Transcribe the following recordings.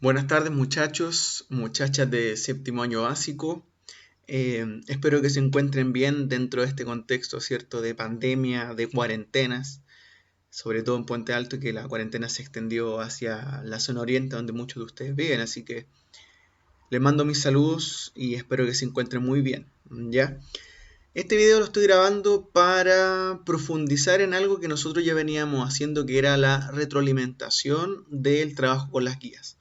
Buenas tardes muchachos, muchachas de séptimo año básico. Espero que se encuentren bien dentro de este contexto, ¿cierto? De pandemia, de cuarentenas, sobre todo en Puente Alto, que la cuarentena se extendió hacia la zona oriente donde muchos de ustedes viven, así que les mando mis saludos y espero que se encuentren muy bien, ¿ya? Este video lo estoy grabando para profundizar en algo que nosotros ya veníamos haciendo, que era la retroalimentación del trabajo con las guías.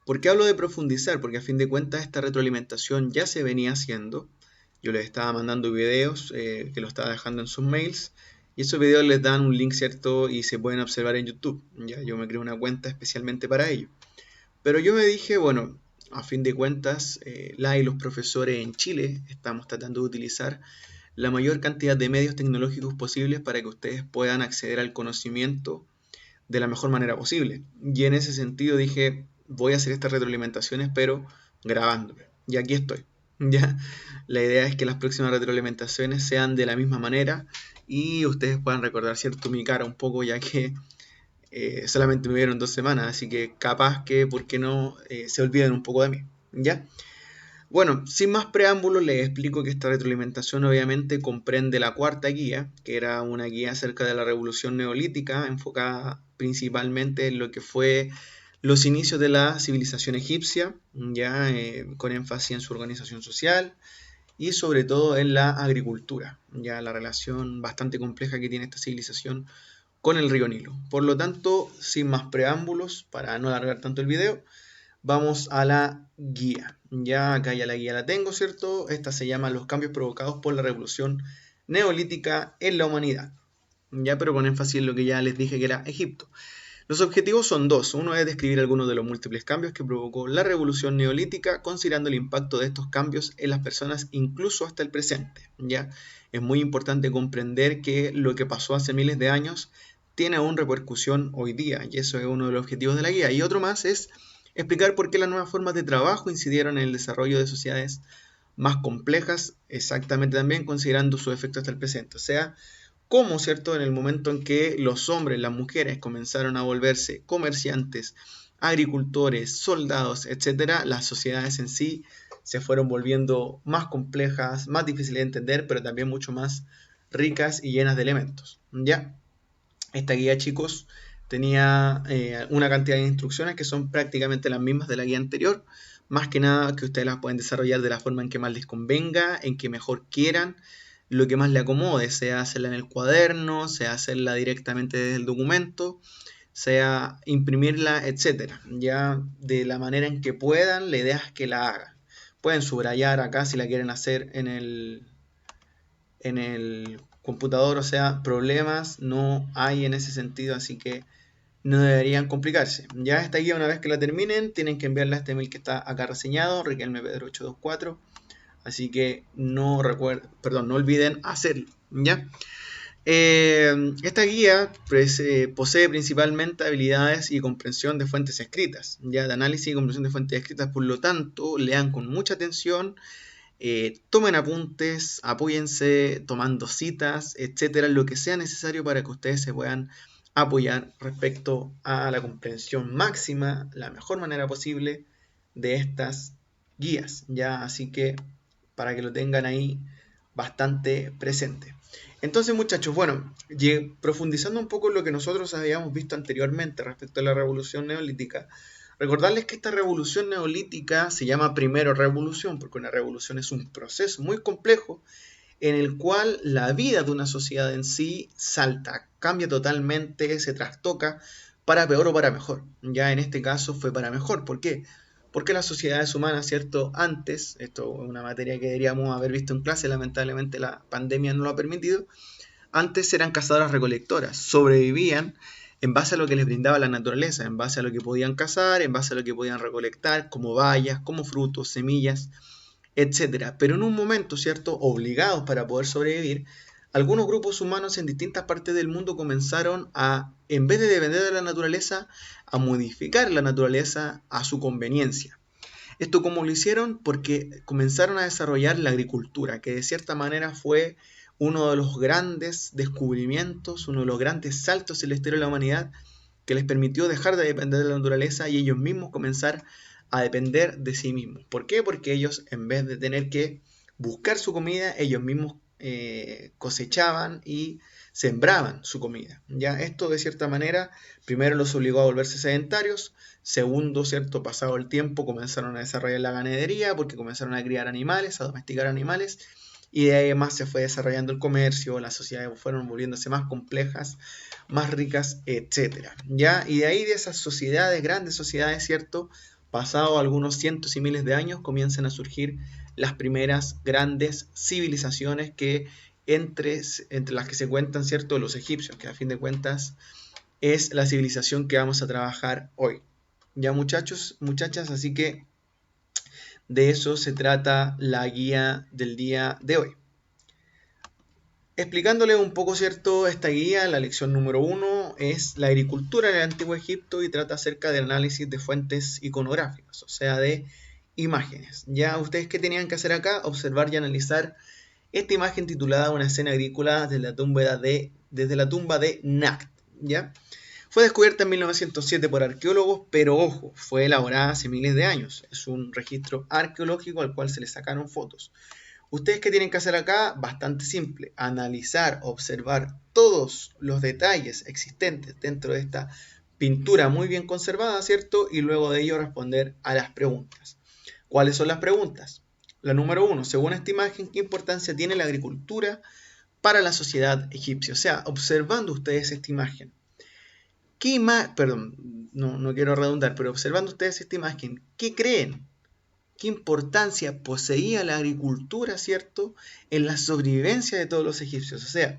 ¿Por qué hablo de profundizar? Porque a fin de cuentas esta retroalimentación ya se venía haciendo. Yo les estaba mandando videos que lo estaba dejando en sus mails y esos videos les dan un link, ¿cierto? Y se pueden observar en YouTube. Ya, yo me creé una cuenta especialmente para ello. Pero yo me dije, bueno, a fin de cuentas, la y los profesores en Chile estamos tratando de utilizar la mayor cantidad de medios tecnológicos posibles para que ustedes puedan acceder al conocimiento de la mejor manera posible. Y en ese sentido dije, voy a hacer estas retroalimentaciones, pero grabándome. Y aquí estoy. Ya, la idea es que las próximas retroalimentaciones sean de la misma manera y ustedes puedan recordar, cierto, mi cara un poco, ya que solamente me vieron 2 semanas, así que capaz que, ¿por qué no?, se olviden un poco de mí. ¿Ya? Bueno, sin más preámbulos, les explico que esta retroalimentación obviamente comprende la cuarta guía, que era una guía acerca de la revolución neolítica, enfocada principalmente en lo que fue los inicios de la civilización egipcia, ya con énfasis en su organización social y sobre todo en la agricultura, ya la relación bastante compleja que tiene esta civilización con el río Nilo. Por lo tanto, sin más preámbulos, para no alargar tanto el video, vamos a la guía. Ya acá ya la guía la tengo, ¿cierto? Esta se llama Los cambios provocados por la revolución neolítica en la humanidad. Ya, pero con énfasis en lo que ya les dije que era Egipto. Los objetivos son dos. Uno es describir algunos de los múltiples cambios que provocó la revolución neolítica, considerando el impacto de estos cambios en las personas incluso hasta el presente. ¿Ya? Es muy importante comprender que lo que pasó hace miles de años tiene aún repercusión hoy día, y eso es uno de los objetivos de la guía. Y otro más es explicar por qué las nuevas formas de trabajo incidieron en el desarrollo de sociedades más complejas, exactamente también considerando su efecto hasta el presente. O sea, cómo, ¿cierto?, en el momento en que los hombres, las mujeres comenzaron a volverse comerciantes, agricultores, soldados, etcétera, las sociedades en sí se fueron volviendo más complejas, más difíciles de entender, pero también mucho más ricas y llenas de elementos. ¿Ya? Esta guía, chicos, tenía una cantidad de instrucciones que son prácticamente las mismas de la guía anterior, más que nada que ustedes las pueden desarrollar de la forma en que más les convenga, en que mejor quieran, lo que más le acomode, sea hacerla en el cuaderno, sea hacerla directamente desde el documento, sea imprimirla, etcétera. Ya de la manera en que puedan, la idea es que la hagan. Pueden subrayar acá si la quieren hacer en el computador, o sea, problemas no hay en ese sentido, así que no deberían complicarse. Ya esta guía, una vez que la terminen, tienen que enviarla a este mail que está acá reseñado, riquelmepedro824, así que no olviden hacerlo, ¿ya? Esta guía posee principalmente habilidades y comprensión de fuentes escritas, ya de análisis y comprensión de fuentes escritas, por lo tanto, lean con mucha atención, tomen apuntes, apóyense tomando citas, etcétera, lo que sea necesario para que ustedes se puedan apoyar respecto a la comprensión máxima, la mejor manera posible de estas guías, ya, así que para que lo tengan ahí bastante presente. Entonces, muchachos, bueno, profundizando un poco en lo que nosotros habíamos visto anteriormente respecto a la revolución neolítica, recordarles que esta revolución neolítica se llama primero revolución, porque una revolución es un proceso muy complejo en el cual la vida de una sociedad en sí salta, cambia totalmente, se trastoca para peor o para mejor. Ya en este caso fue para mejor. ¿Por qué? Porque las sociedades humanas, ¿cierto? Antes, esto es una materia que deberíamos haber visto en clase, lamentablemente la pandemia no lo ha permitido, antes eran cazadoras recolectoras, sobrevivían en base a lo que les brindaba la naturaleza, en base a lo que podían cazar, en base a lo que podían recolectar, como bayas, como frutos, semillas, etcétera. Pero en un momento, ¿cierto?, obligados para poder sobrevivir, algunos grupos humanos en distintas partes del mundo comenzaron a, en vez de depender de la naturaleza, a modificar la naturaleza a su conveniencia. ¿Esto cómo lo hicieron? Porque comenzaron a desarrollar la agricultura, que de cierta manera fue uno de los grandes descubrimientos, uno de los grandes saltos en la historia de la humanidad, que les permitió dejar de depender de la naturaleza y ellos mismos comenzar a depender de sí mismos. ¿Por qué? Porque ellos, en vez de tener que buscar su comida, ellos mismos cosechaban y sembraban su comida. ¿Ya? Esto, de cierta manera, primero los obligó a volverse sedentarios. Segundo, ¿cierto? Pasado el tiempo comenzaron a desarrollar la ganadería porque comenzaron a criar animales, a domesticar animales, y de ahí más se fue desarrollando el comercio, las sociedades fueron volviéndose más complejas, más ricas, etc. ¿Ya? Y de ahí de esas sociedades, grandes sociedades, ¿cierto? Pasado algunos cientos y miles de años comienzan a surgir las primeras grandes civilizaciones que entre las que se cuentan, ¿cierto? Los egipcios, que a fin de cuentas es la civilización que vamos a trabajar hoy. Ya, muchachos, muchachas, así que de eso se trata la guía del día de hoy. Explicándole un poco, ¿cierto? Esta guía, la lección número 1 es la agricultura en el Antiguo Egipto y trata acerca del análisis de fuentes iconográficas, o sea, de imágenes. Ya, ¿ustedes qué tenían que hacer acá? Observar y analizar esta imagen titulada Una escena agrícola desde la tumba de Nakht, ¿ya? Fue descubierta en 1907 por arqueólogos, pero ojo, fue elaborada hace miles de años. Es un registro arqueológico al cual se le sacaron fotos. ¿Ustedes qué tienen que hacer acá? Bastante simple, analizar, observar todos los detalles existentes dentro de esta pintura muy bien conservada, ¿cierto? Y luego de ello responder a las preguntas. ¿Cuáles son las preguntas? La número 1, según esta imagen, ¿qué importancia tiene la agricultura para la sociedad egipcia? O sea, observando ustedes esta imagen, no quiero redundar, pero observando ustedes esta imagen, ¿qué creen? ¿Qué importancia poseía la agricultura, cierto, en la sobrevivencia de todos los egipcios? O sea,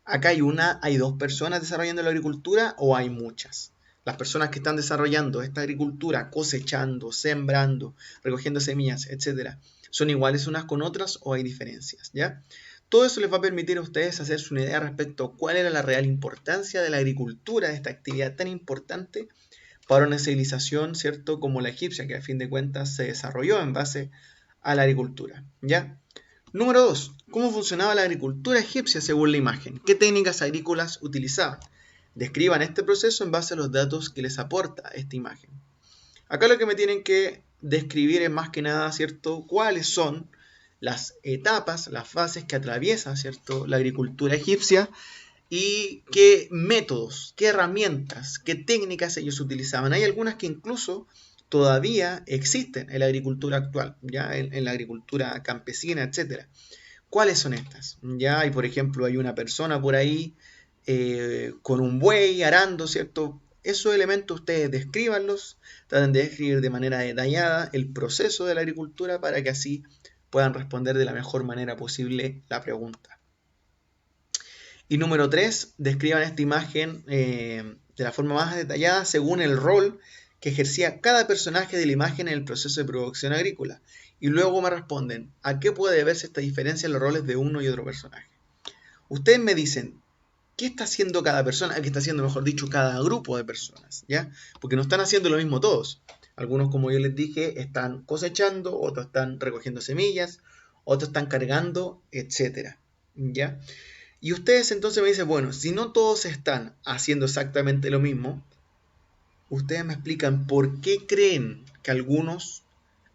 acá hay dos personas desarrollando la agricultura o hay muchas. Las personas que están desarrollando esta agricultura, cosechando, sembrando, recogiendo semillas, etc., ¿son iguales unas con otras o hay diferencias? ¿Ya? Todo eso les va a permitir a ustedes hacerse una idea respecto a cuál era la real importancia de la agricultura, de esta actividad tan importante para una civilización, ¿cierto?, como la egipcia, que a fin de cuentas se desarrolló en base a la agricultura, ¿ya? Número 2. ¿Cómo funcionaba la agricultura egipcia según la imagen? ¿Qué técnicas agrícolas utilizaban? Describan este proceso en base a los datos que les aporta esta imagen. Acá lo que me tienen que describir es más que nada, ¿cierto?, cuáles son las etapas, las fases que atraviesa, ¿cierto?, la agricultura egipcia y qué métodos, qué herramientas, qué técnicas ellos utilizaban. Hay algunas que incluso todavía existen en la agricultura actual, ya en la agricultura campesina, etc. ¿Cuáles son estas? Ya hay, por ejemplo, hay una persona por ahí con un buey arando, ¿cierto? Esos elementos ustedes descríbanlos, traten de describir de manera detallada el proceso de la agricultura para que así puedan responder de la mejor manera posible la pregunta. Y número 3, describan esta imagen de la forma más detallada según el rol que ejercía cada personaje de la imagen en el proceso de producción agrícola. Y luego me responden, ¿a qué puede deberse esta diferencia en los roles de uno y otro personaje? Ustedes me dicen, ¿qué está haciendo cada persona? ¿Qué está haciendo, mejor dicho, cada grupo de personas? ¿Ya? Porque no están haciendo lo mismo todos. Algunos, como yo les dije, están cosechando, otros están recogiendo semillas, otros están cargando, etc. ¿Ya? Y ustedes entonces me dicen, bueno, si no todos están haciendo exactamente lo mismo, ustedes me explican por qué creen que algunos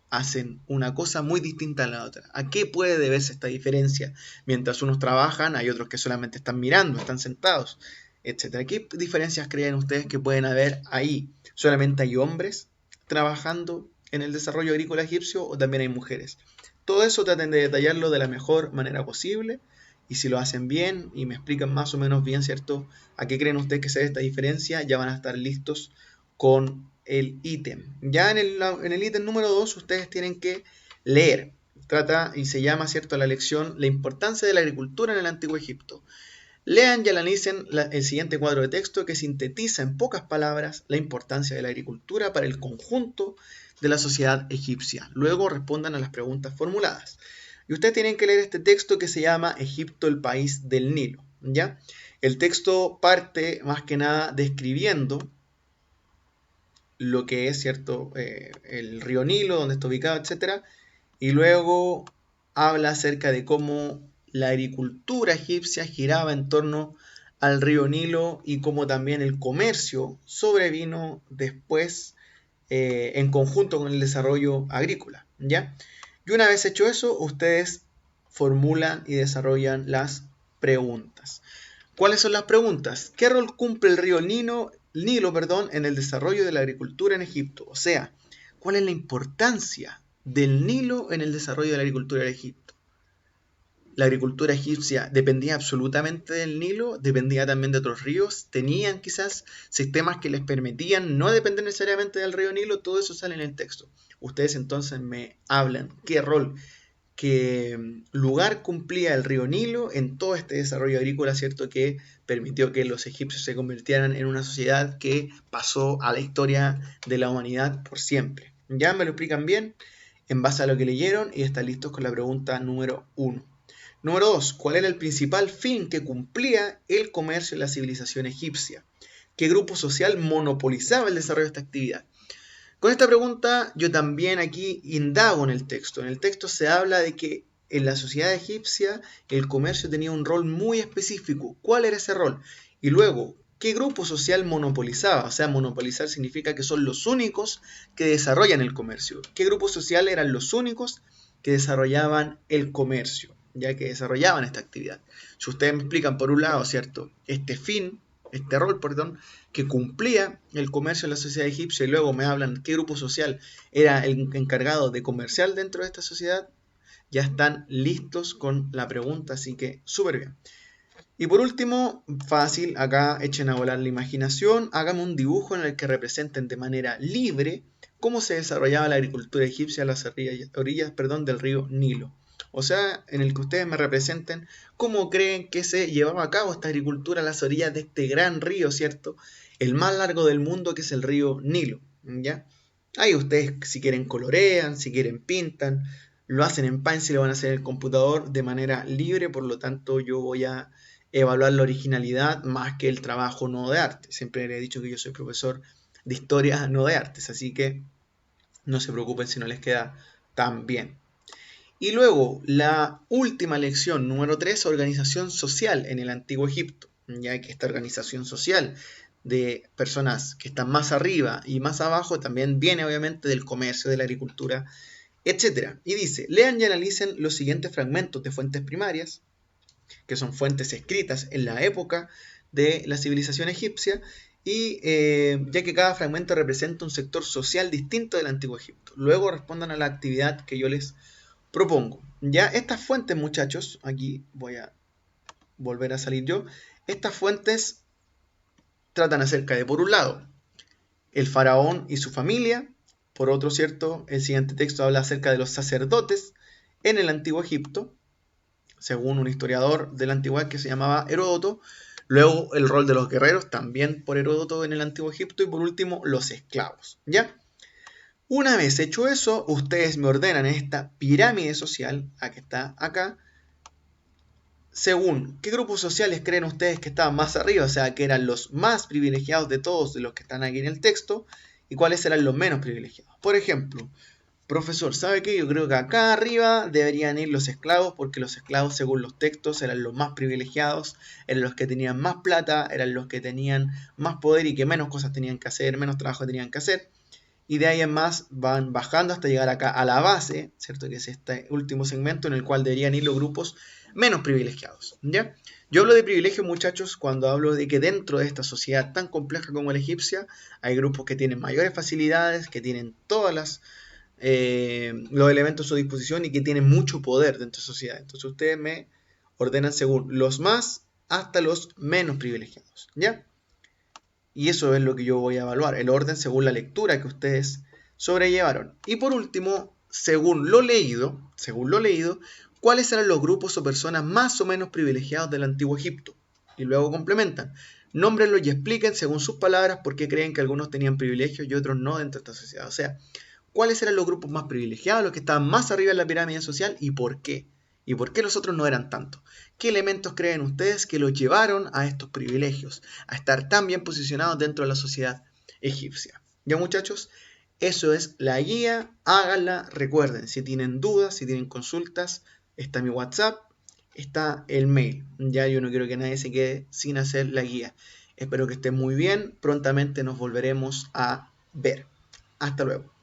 hacen una cosa muy distinta a la otra. ¿A qué puede deberse esta diferencia? Mientras unos trabajan, hay otros que solamente están mirando, están sentados, etc. ¿Qué diferencias creen ustedes que pueden haber ahí? ¿Solamente hay hombres trabajando en el desarrollo agrícola egipcio o también hay mujeres? Todo eso traten de detallarlo de la mejor manera posible. Y si lo hacen bien y me explican más o menos bien, ¿cierto?, a qué creen ustedes que se debe esta diferencia, ya van a estar listos con el ítem. Ya en el ítem número 2 ustedes tienen que leer. Trata y se llama, ¿cierto?, la lección La importancia de la agricultura en el Antiguo Egipto. Lean y analicen el siguiente cuadro de texto que sintetiza en pocas palabras la importancia de la agricultura para el conjunto de la sociedad egipcia. Luego respondan a las preguntas formuladas. Y ustedes tienen que leer este texto que se llama Egipto, el país del Nilo, ¿ya? El texto parte más que nada describiendo lo que es, ¿cierto?, el río Nilo, donde está ubicado, etc. Y luego habla acerca de cómo la agricultura egipcia giraba en torno al río Nilo y cómo también el comercio sobrevino después en conjunto con el desarrollo agrícola, ¿ya? Y una vez hecho eso, ustedes formulan y desarrollan las preguntas. ¿Cuáles son las preguntas? ¿Qué rol cumple el río Nilo, en el desarrollo de la agricultura en Egipto? O sea, ¿cuál es la importancia del Nilo en el desarrollo de la agricultura en Egipto? La agricultura egipcia dependía absolutamente del Nilo, dependía también de otros ríos, tenían quizás sistemas que les permitían no depender necesariamente del río Nilo, todo eso sale en el texto. Ustedes entonces me hablan qué rol, qué lugar cumplía el río Nilo en todo este desarrollo agrícola, ¿cierto? Que permitió que los egipcios se convirtieran en una sociedad que pasó a la historia de la humanidad por siempre. Ya me lo explican bien en base a lo que leyeron y están listos con la pregunta número 1. Número 2. ¿Cuál era el principal fin que cumplía el comercio en la civilización egipcia? ¿Qué grupo social monopolizaba el desarrollo de esta actividad? Con esta pregunta yo también aquí indago en el texto. En el texto se habla de que en la sociedad egipcia el comercio tenía un rol muy específico. ¿Cuál era ese rol? Y luego, ¿qué grupo social monopolizaba? O sea, monopolizar significa que son los únicos que desarrollan el comercio. ¿Qué grupo social eran los únicos que desarrollaban el comercio? Ya que desarrollaban esta actividad. Si ustedes me explican por un lado, ¿cierto? Este rol, que cumplía el comercio en la sociedad egipcia y luego me hablan qué grupo social era el encargado de comerciar dentro de esta sociedad, ya están listos con la pregunta, así que súper bien. Y por último, fácil, acá echen a volar la imaginación, hagan un dibujo en el que representen de manera libre cómo se desarrollaba la agricultura egipcia a las orillas del río Nilo. O sea, en el que ustedes me representen cómo creen que se llevaba a cabo esta agricultura a las orillas de este gran río, ¿cierto? El más largo del mundo, que es el río Nilo, ¿ya? Ahí ustedes, si quieren, colorean, si quieren, pintan, lo hacen en Paint, lo van a hacer en el computador de manera libre, por lo tanto yo voy a evaluar la originalidad más que el trabajo no de arte. Siempre le he dicho que yo soy profesor de historia, no de artes, así que no se preocupen si no les queda tan bien. Y luego, la última lección, número 3, organización social en el Antiguo Egipto, ya que esta organización social de personas que están más arriba y más abajo también viene obviamente del comercio, de la agricultura, etc. Y dice, lean y analicen los siguientes fragmentos de fuentes primarias, que son fuentes escritas en la época de la civilización egipcia, y ya que cada fragmento representa un sector social distinto del Antiguo Egipto. Luego respondan a la actividad que yo les propongo. Ya estas fuentes, muchachos, aquí voy a volver a salir yo, estas fuentes tratan acerca de, por un lado, el faraón y su familia, por otro, ¿cierto? El siguiente texto habla acerca de los sacerdotes en el Antiguo Egipto, según un historiador de la antigüedad que se llamaba Heródoto. Luego el rol de los guerreros, también por Heródoto en el Antiguo Egipto. Y por último, los esclavos. ¿Ya? Una vez hecho eso, ustedes me ordenan esta pirámide social, a que está acá, según qué grupos sociales creen ustedes que estaban más arriba, o sea, que eran los más privilegiados de todos de los que están aquí en el texto, y cuáles eran los menos privilegiados. Por ejemplo, profesor, ¿sabe qué? Yo creo que acá arriba deberían ir los esclavos, porque los esclavos, según los textos, eran los más privilegiados, eran los que tenían más plata, eran los que tenían más poder y que menos cosas tenían que hacer, menos trabajo tenían que hacer. Y de ahí en más van bajando hasta llegar acá a la base, ¿cierto? Que es este último segmento en el cual deberían ir los grupos menos privilegiados, ¿ya? Yo hablo de privilegio, muchachos, cuando hablo de que dentro de esta sociedad tan compleja como la egipcia, hay grupos que tienen mayores facilidades, que tienen todas los elementos a su disposición y que tienen mucho poder dentro de la sociedad. Entonces ustedes me ordenan según los más hasta los menos privilegiados, ¿ya? Y eso es lo que yo voy a evaluar, el orden según la lectura que ustedes sobrellevaron. Y por último, según lo leído, ¿cuáles eran los grupos o personas más o menos privilegiados del Antiguo Egipto? Y luego complementan. Nómbrenlos y expliquen según sus palabras por qué creen que algunos tenían privilegios y otros no dentro de esta sociedad. O sea, ¿cuáles eran los grupos más privilegiados, los que estaban más arriba en la pirámide social y por qué? ¿Y por qué los otros no eran tanto? ¿Qué elementos creen ustedes que los llevaron a estos privilegios, a estar tan bien posicionados dentro de la sociedad egipcia? Ya, muchachos, eso es la guía, háganla, recuerden, si tienen dudas, si tienen consultas, está mi WhatsApp, está el mail. Ya yo no quiero que nadie se quede sin hacer la guía. Espero que estén muy bien. Prontamente nos volveremos a ver. Hasta luego.